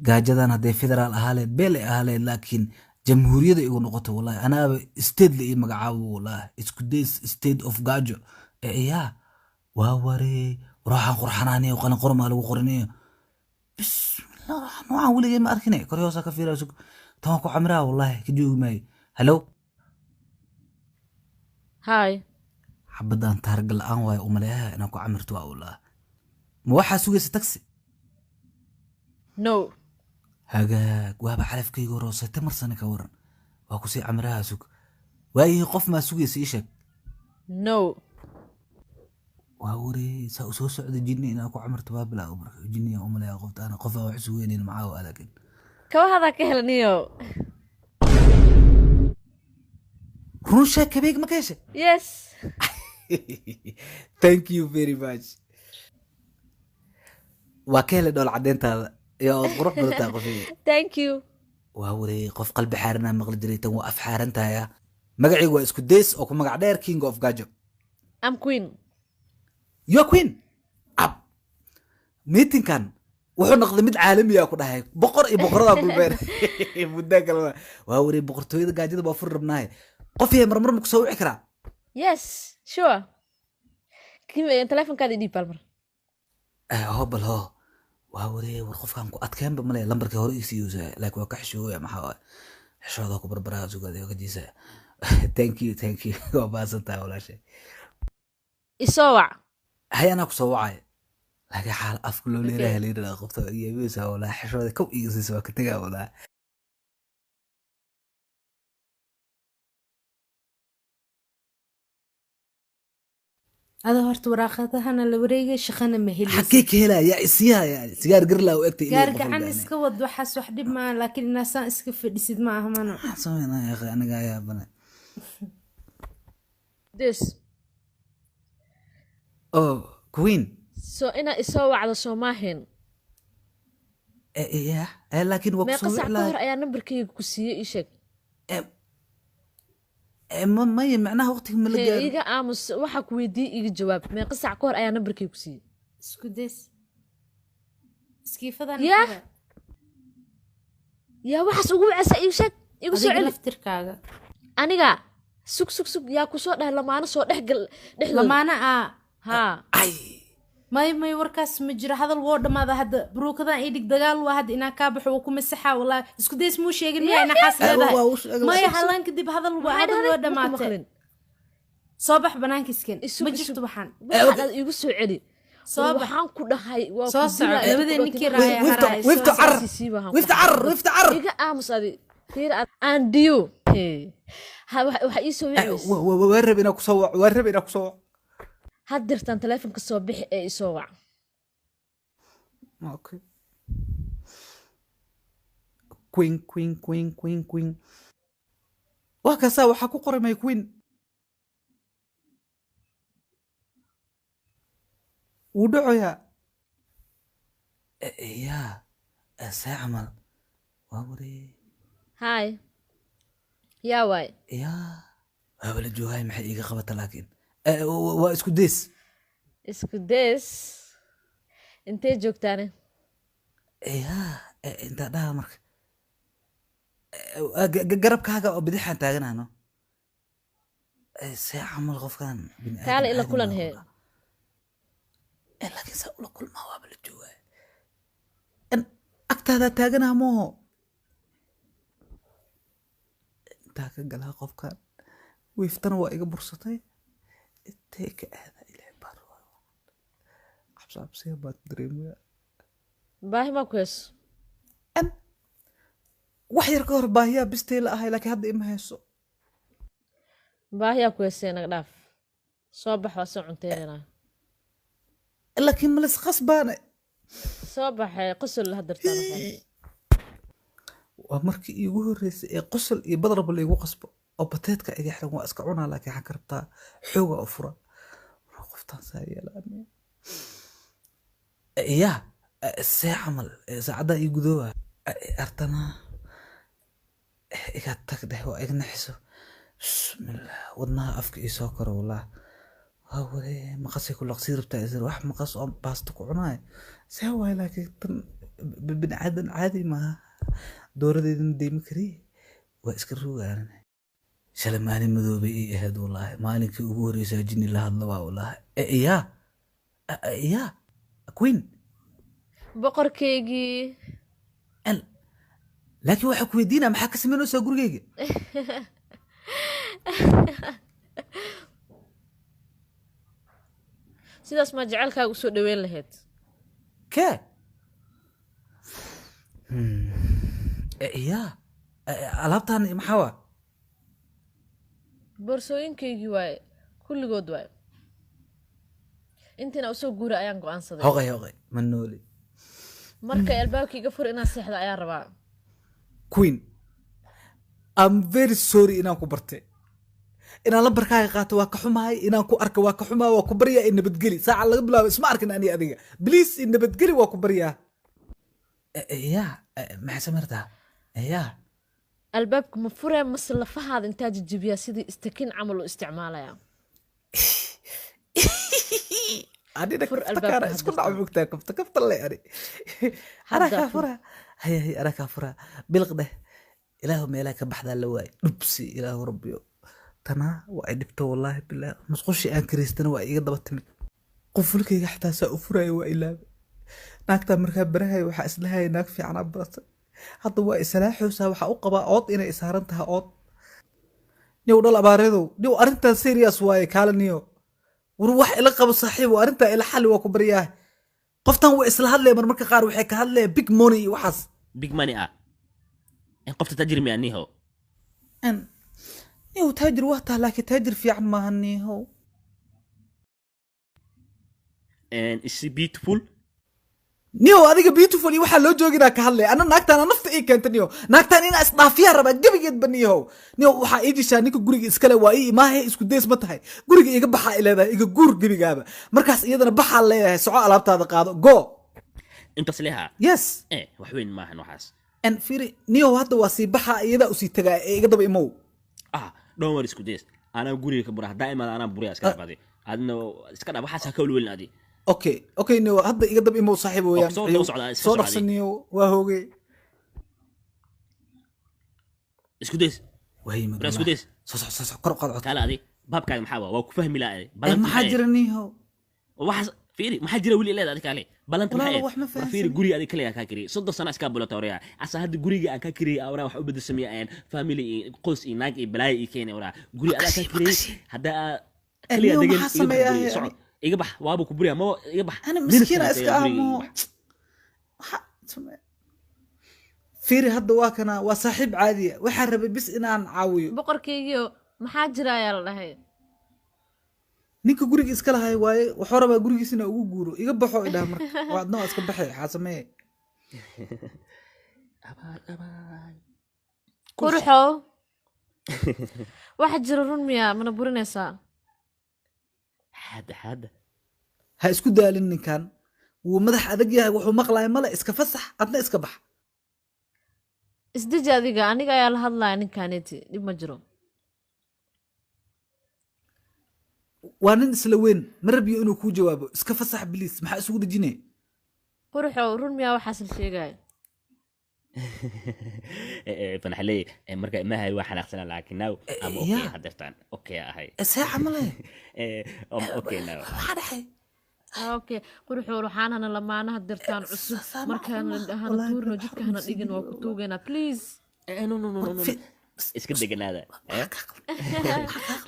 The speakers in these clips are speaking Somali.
gaajadan hadday federaal ahaaleed beele ahaaleed laakiin jamhuuriyada igu noqoto wallahi anaaba state la ii magacaabo wallahi isku days state of gaajo yaa waa waree ruuxan qurxanaaniyo qalin qormaa lagu qorinayo bismillah noocaan weligay ma arkine kor hoosa ka fiiraayo tamaan ku camiraha wallahi ka joogi maayo hello Hi. xabadan taarga la-aan waayo umaleeyaha inaan ku camirto waa wallahi ma waxaa sugaysa taxi No. hagaag waaba xalafkayga roosay tamar sano ka waran waa ku sii camiraha sug waayihii qof maa sugaysa ii sheeg No. waa waree saa u soo socda jinni inaan ku camirto waa bilaa marka jinniya umaleeya qofta ana qof aan wax sugaynayn macaawa laakiin Kawa hada ka helaniyo. run sheeg kabeeg ma ka heshay Yes. thank you very much waa ka helay dhool caddeyntaada iyo ood qurux badataa qofii Thank you. waa waree qof qalbi xaaranaa maqli jiray tan waa af xaaran tahay magacaygu waa isku days oo ku magac dheer king of gajo I'm Queen. yo queen ab meetingkan wuxuu noqday mid caalami ah ku dhahay boqor iyo boqorada kulbeen muddo kale waa waree boqortooyada gaajada baa fur rabnaahay qof iyo marmar ma ku soo wici karaa Yes. Sure. Kimi telefonkaada idii palmar. hobal ho waa waree war qofkan ku adkeenba male lambarkii hore ii siiyay laakiin waa ka xishooya maxaa xishooda ku barbaraha sugaday oo ka jiisa thank you waa baasantaa walaashay Isoowac. hay anaa ku soo wacay laakiin xaal afku loo leeyahay leeyahay qofta iyaabisa wala xishooda kow iga siisa waa ka tagaa wala هذا هرت وراقتها أنا لوريجي شخنا مهلي حكيك هلا يا إسيها يعني سيجار قرلا وقت قارق عن اسكود وحس وحدي ما لكن الناس اسكف ديسيد معهم أنا سوينا يا أخي أنا جاي يا بنا This. كوين So ina isoowac soo maahin. يا لكن Ma وقصوا qasac ka hor لا ayaa numberkayga ku siiyay ii sheeg. ما معناها وقتك من اللي Iga aamus waxa ku weydiiyay iga jawaab. Ma qasac ka hor ayaa numberkayga ku siiyay. اسكوديس كيف هذا يا yaa waxaas ugu wacsa ii sheeg igu soo celi laftirkaaga aniga sug yaa ku soo dhahay lamaana soo dhexgal lamaana ha أي may warkaas ma jiro hadal woo dhamaada hadda buruukadan ii dhig dagaal waa hadda inaa kaa baxo oo ku masaxa wallahi isku days muu sheegin miyaa ina xaas leedahay may halan kadib hadal woo dhamaatay soo bax banaanka iskan ma jirto waxaan waxaad igu soo celi soo waxaan ku dhahay waa soo soco labadeen ninkii raaya haray ويفت عر iga aamus adi fiir and you waxa ii soo wicis ورب إنك كسوع had dirtaan telefonka soo bixi ee ii soo wac اوكي كوين وهكذا waxaa ku qoray my queen wuu dhacoyaa yaa saa camal waa waree hi yaa waay yaa waa wala joogaay maxay iiga qabata laakiin waa isku days isku days intee joogtaane yaa intaa dhaha marka garabkaaga oo bidixaan taaganano see camal qofkan kaale ila kulan hee laakiin saa ula kulmaa waaba la joogaa agtaadaa taaganaa mooho intaa ka galaa qofkan wiiftana waa iga bursatay intee ka aadaa ilaahay baan cabsiya baad dareemaya baahi maa ku heeso wax yar ka hor baahiyaa bistay la ahay laakiin hadda ima hayso baahiyaa ku heesee naga dhaaf soo bax waa soo cunteynaa laakiin malis qasbaane soo baxay qosol la hadartaan waa markii iigu horreysay ee qosol iyo badarba laygu qasbo oo bateedka iga xiran waa iska cunaa laakiin waxaan ka rabtaa xooga oo fura qoftaan saa yeelaan yaa see camal saacaddaa ii gudooba artana iga tag dheh waa iga naxiso bismillah wadnaha afka ii soo karo wallah waa waree maqasay ku laqsii rabtaa isir wax maqas oo baasto ku cunaay see waay laakiin tan بن عادن عادي ما dooradeedana deyma kariye waa iska rogaan shalay maalin madoobay ii ahayd wallaahi maalinkii ugu horreysaa jinni la hadla waa wallaahi yaa queen boqorkeygii laakiin waxaa ku weydiinaa maxaa ka samaynaysaa gurigeyga sidaas maa jecelkaaga usoo dhaweyn lahayd kee yaa alaabtaan maxaa waa boorsooyinkaygii waaye kulligood waaye intiina usoo guura ayaan go-aansaday hoqay ma nooli marka albaabkaiga fur inaan seexda ayaan rabaa queen I'm very sorry inaan ku bartay inaan la barkaaga qaato waa ka xumahay inaan ku arka waa ka xumaa waa ku baryaa in nabadgeli saaca laga bilaabo isma arkin ani adiga please in nabadgeli waa ku baryaa yaa maxay samartaa yaa albaabka ma furee mase lafahaada intaa jijibiyaa sidii istakin camal u isticmaalaya anina kaftakana isku dhaco mogtaa kafta le ani anakaa fura hay anakaa fura bilq dheh ilaahu meelaha ka baxdaa la waay dhubsi ilaahu rabbiyo tanaa waa ay dhibto wallaahi bilaa musqushii aan karaystana waa iga daba timid qofulkayga xataa saa u furaayo waa ilaabe naagtaa markaa barahay waxaa islahaya naag fiicanaa baratay hadda waa isalaaxoosaa waxaa u qabaa ood inay isaaran tahay ood niyow dhal abaareedow niyow arrintan serious waaye kaala niyo war wax ila qabo saaxiib arrintaa ila xalli waa ku baryaah qoftan waa isla hadlaya marmarka qaar waxay ka hadlaya big money iyo waxaas big money qofta taajir miyaa niho niyow taajir waa taha laakiin taajir fiican maaha nihow is she beautiful niyow adiga beautiful iyo waxaa loo jooginaa ka hadlaya ana naagtaana nafta ii keenta niyow naagtaan inaa isdhaafiyaa rabaa gebigeedba niyow niyow waxaa ii dishaa ninka guriga iskale waa ii imaahe isku days ma tahay guriga iga baxaa i leedahay iga guur gebigaaba markaas iyadana baxaa leeyahay soco alaabtaada qaado go intaas leha yes wax weyn maahan waxaas firi niyow hadda waa sii baxaa iyadaa usii tagaa ee iga daba imow don't worry isku days anaa guriga ka bura haddaa imaada anaa buriya iska dhaafade adna iska dhaaf waxaas ha ka welwelin adi okay niyow hadda iga dab imow saaxiib weeyaan soo dhaqsan niyow waa hoogay isku days isku days soo kor qaad cod kala adi baabkaaga maxaa waa ku fahmi laa maxaa jira niyow waxaas fiiri maxaa jira weli leedahay kale balanta maxay fiiri guriga adi kale ka kiri 30 sano iska bulata wariya asa hadda guriga aan ka kiri awra wax u bedesamiya family qoys iyo naag iyo balaay iyo keenay wara guriga ada ka kiri hadda kaliya degan iga bax waaba ku buriya ma iga bax ana miskiina iska amo fiiri hadda waa kana waa saaxiib caadiya waxaa rabay bis inaan caawiyo boqorkeygiio maxaa jira ayaa la dhahay ninka guriga iska lahay waaye wuxuu rabaa gurigiisina ugu guuro iga baxo idhaha marka waa adnoo iska baxay waxaa sameeye qurxo waxa jira run miyaa mana burinaysaa حد ha isku daalin ninkan wuu madax adag yahay wuxuu maqlaaya male iska fasax adna iska bax isdeji adiga aniga ayaa la hadlaya ninkaaneti dhib ma jiro waa nin isla weyn ma rabiyo inuu kuu jawaabo iska fasax biliis maxaa isugu dejinaya qurxo run miyaa waxaas la sheegaya fanaxley marka ma hay waxa naqsana laakiin now am okay hadartan okay ahay saaca male am okay now waxa dhaxay okay qurxo ruuxaanana lamaanaha dirtaan cusub markaan dhahan tuurno jidkana dhigin waa ku tuugana please no iska deganaada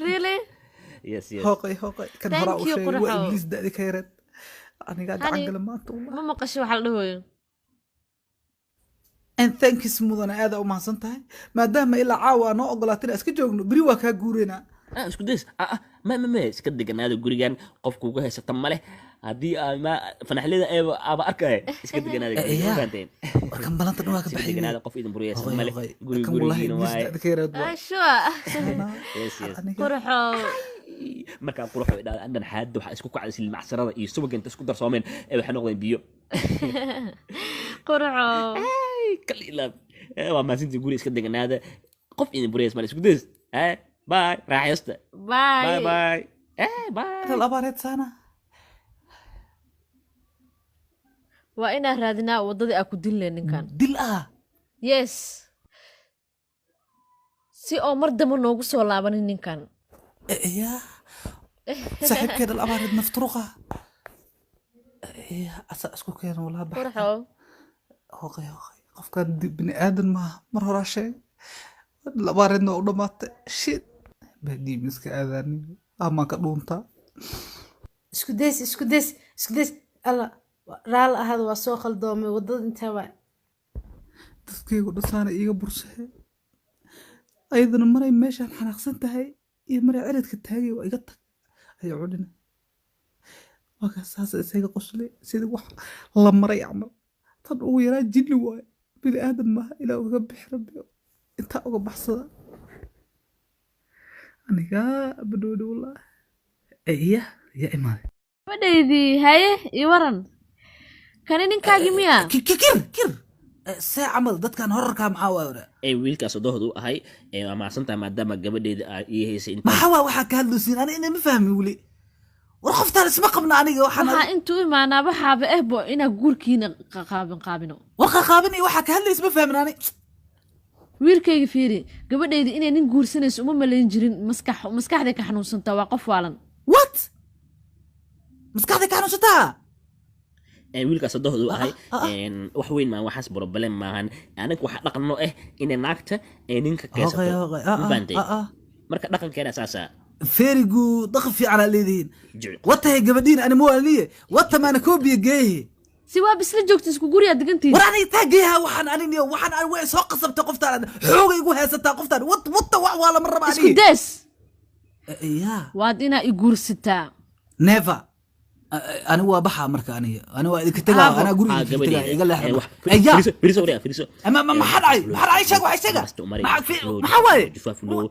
really yes hoqay kan hora u sheegay waa English daadi ka yareed aniga gacan gala maanta ma maqasho waxa la dhahoyo and thank you mudana aad u mahadsan tahay maadaama ilaa caawa noo ogolaatina iska joogno bari waa kaa guureena isku days ma iska deganaada gurigan qofku uga haysata male haddii ma fanaxlida aba arkay iska deganaada gurigan warkan balanta dhawaa ka baxay deganaada qof idin buriyaysa male gurigiina waay qurxo markaan qurxo idhaa andan xaad waxa isku kacday sil macsarada iyo subaga inta isku darsoomeen waxa noqdeen biyo qurxo kaliilab waa maasintii guri iska deganaada qof idin buriyaysa male isku days باي راح يستا باي باي باي الأبارات سنة waa inaan raadinaa waddadii aa ku dille ninkan dil ah yes si oo mar dambe noogu soo laabanin ninkan يا صاحب كده الأبارد مفتروقة يا أسكو كان ولا بحر qurxow هوقي قف كان بني آدم ما مرة راشي الأبارد نو دمات شيت بدي مسك آذاني أما كدونتا isku days alla raal ahad waa soo khaldoomay waddada intaa waa dadkaygu dhasaana iiga bursahey ayadana maray meeshaan xanaaqsan tahay iyo maray ciridka taagay waa iga tag ayaa cudhina waakaas saasa isaga qoslay sida wax la maray camal tan ugu yaraa jinni waaye bini aadan maaha ilaa uga bixi rabbi intaa uga baxsada anigaa badhoodhi wallaahi iya yaa imaaday gabadhaydii haye ii waran kani ninkaagii miya kir see camal dadkan horarkaa maxaa waa ora wiilkaas dohdu ahay waa macsantahay maadaama gabadheeda aad ii haysay inta maxaa waa waxaa ka hadlosiin ani ina ma fahmi weli war qoftaan isma qabna aniga waxaa intuu imaanaa waxaaba ehbo inaa guurkiina qaabino war qaqaabin iyo waxaa ka hadlaysa ma fahmin ani wiilkayga fiiri gabadhayda inay nin guursanayso uma malayn jirin maskaxday ka xanuunsantaa waa qof waalan what maskaxday ka xanuunsantaa wiilkaas dohdu ahay wax weyn maa waxaas problem maahan anaga waxa dhaqanno inay naagta ninka keesato mafahantay marka dhaqankeena saasa very good dhaqan fiicanaa leedihiin watahay gabadhiin ani mawaalniye wata maana koobiya geehe si waa bisla joogta isku guriyaa degantiin war aniga taa geeha waxaan ani way soo qasabtay qoftaan xoogay igu haysataa qoftaan wata wax waa lama raba isku dees ya waad inaa i guursataa never أنا وابحة أمريكا أنا وإذا أنا أقول لك قال لي أيا فريسو ما حد عاي شاقو عاي شاقا ما حوالي جفافلو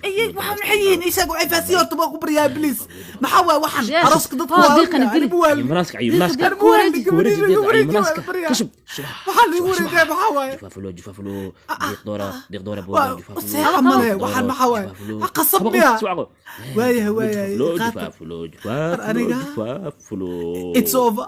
أي ما حيين يشاقو عاي فاسيو تبغى كبر يا إبليس ما حوالي وحن أرسك ضد مناسك مناسك كشب محل يقول لي ما حوالي جفافلو ديق دورة بوغا عمله وحن ما حوالي قصب بيها وايه جفافلو It's over.